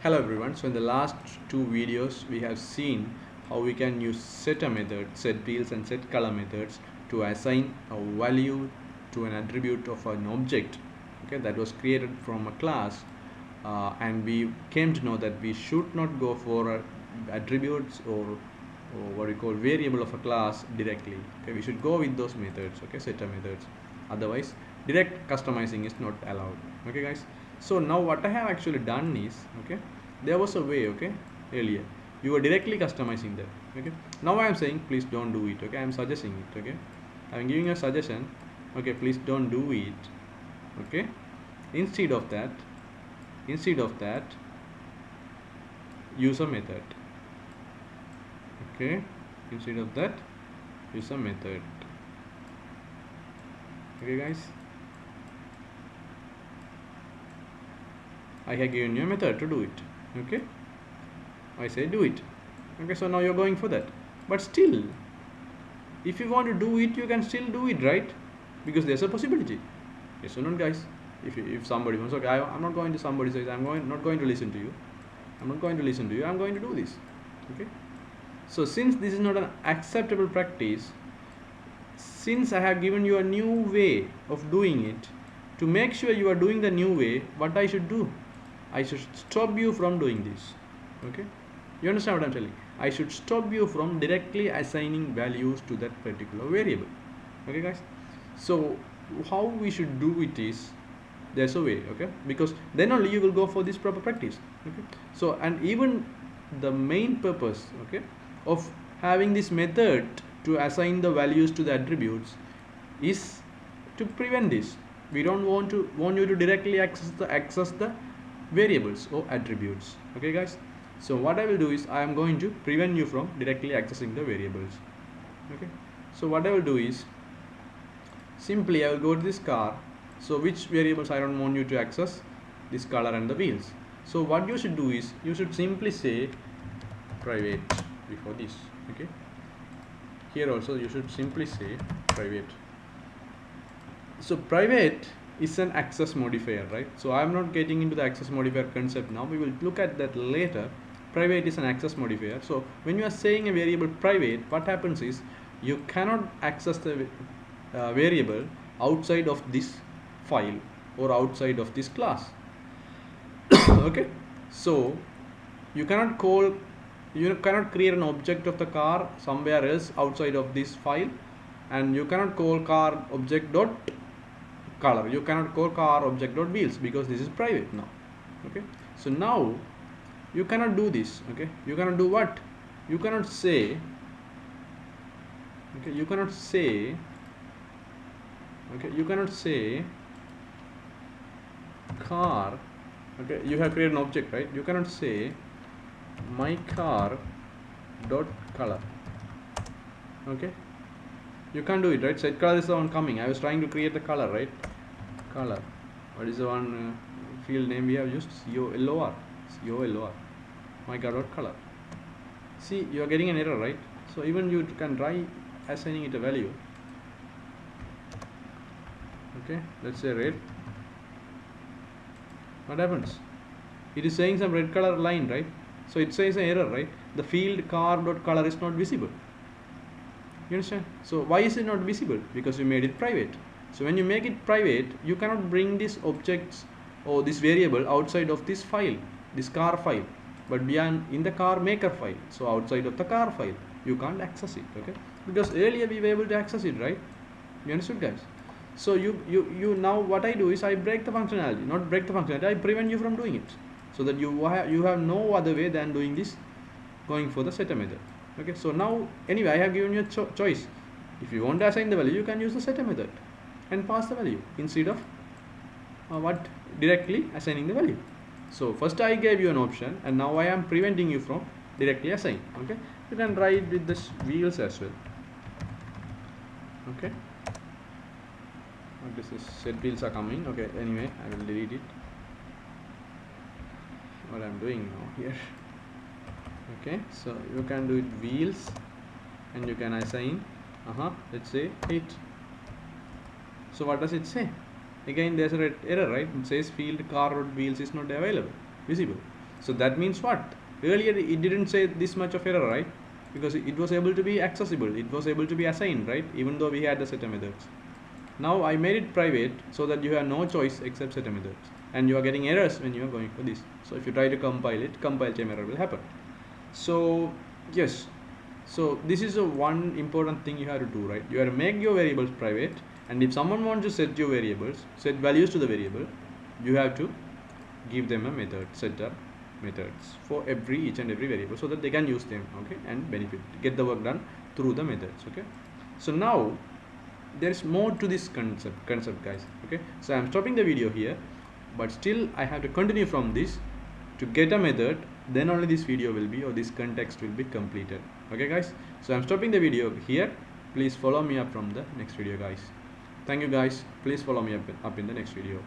Hello everyone. So in the last two videos we have seen how we can use setter method, set fields and set color methods to assign a value to an attribute of an object, okay, that was created from a class, and we came to know that we should not go for attributes or what we call variable of a class directly. Okay, we should go with those methods, okay, setter methods. Otherwise direct customizing is not allowed. Okay guys, so now what I have actually done is, okay, there was a way, okay, earlier you were directly customizing that, okay. Now I am saying please don't do it, okay. I am suggesting it, okay. I am giving a suggestion, okay, please don't do it, okay. instead of that use a method, okay. Instead of that use a method, okay guys. I have given you a method to do it, okay. I say do it, okay. So now you're going for that, but still if you want to do it you can still do it, right? Because there's a possibility, yes or not guys? If somebody wants, okay, I'm not going to, somebody says not going to listen to you, I'm not going to listen to you, I'm going to do this, okay. So since this is not an acceptable practice, since I have given you a new way of doing it, to make sure you are doing the new way, what I should do, I should stop you from doing this, okay. You understand what I'm telling? I should stop you from directly assigning values to that particular variable, okay guys. So how we should do it is, there's a way, okay, because then only you will go for this proper practice, okay. So and even the main purpose, okay, of having this method to assign the values to the attributes is to prevent this. We don't want you to directly access the variables or attributes, okay guys. So what I will do is I am going to prevent you from directly accessing the variables, okay. So what I will do is simply I will go to this car. So which variables I don't want you to access? This color and the wheels. So what you should do is you should simply say private before this, okay. Here also you should simply say private. So private is an access modifier, right? So I'm not getting into the access modifier concept now, we will look at that later. Private is an access modifier. So when you are saying a variable private, what happens is you cannot access the variable outside of this file or outside of this class okay. So you cannot create an object of the car somewhere else outside of this file, and you cannot call car object dot color, you cannot call car object dot wheels, because this is private now, okay. So now you cannot do this, okay. You cannot do what? You cannot say, okay, you cannot say car, okay. You have created an object, right? You cannot say my car dot color, okay. You can't do it, right? Set color is the one coming. I was trying to create the color, right? Color, what is the one field name we have used? COLOR, my car dot color. See, you are getting an error, right? So even you can try assigning it a value, okay. Let's say red. What happens? It is saying some red color line, right? So it says an error, right? The field car dot color is not visible. You understand? So why is it not visible? Because you made it private. So when you make it private, you cannot bring these objects or this variable outside of this file, this car file, but beyond in the car maker file. So outside of the car file you can't access it, okay. Because earlier we were able to access it, right? You understood guys? So you now what I do is I break the functionality, not break the functionality, I prevent you from doing it, so that you have no other way than doing this, going for the setter method, okay. So now anyway I have given you a choice. If you want to assign the value, you can use the setter method and pass the value instead of directly assigning the value. So first I gave you an option, and now I am preventing you from directly assign, okay. You can try it with the wheels as well, okay. This is set wheels are coming, okay. Anyway, I will delete it. What I'm doing now here, okay. So you can do it wheels, and you can assign let's say 8. So what does it say? Again there's a red error, right? It says field car dot wheels is not available, visible. So that means what? Earlier it didn't say this much of error, right? Because it was able to be accessible, it was able to be assigned, right? Even though we had the setter methods. Now I made it private so that you have no choice except setter methods, and you are getting errors when you are going for this. So if you try to compile it, compile time error will happen. So yes, so this is a one important thing you have to do, right? You have to make your variables private, and if someone wants to set your variables, set values to the variable, you have to give them a method, setter methods for each and every variable, so that they can use them, okay, and benefit, get the work done through the methods, okay. So now there is more to this concept guys, okay. So I'm stopping the video here, but still I have to continue from this to get a method, then only this video will be, or this context will be completed, okay guys. So I'm stopping the video here. Please follow me up from the next video guys. Thank you guys. Please follow me up in the next video.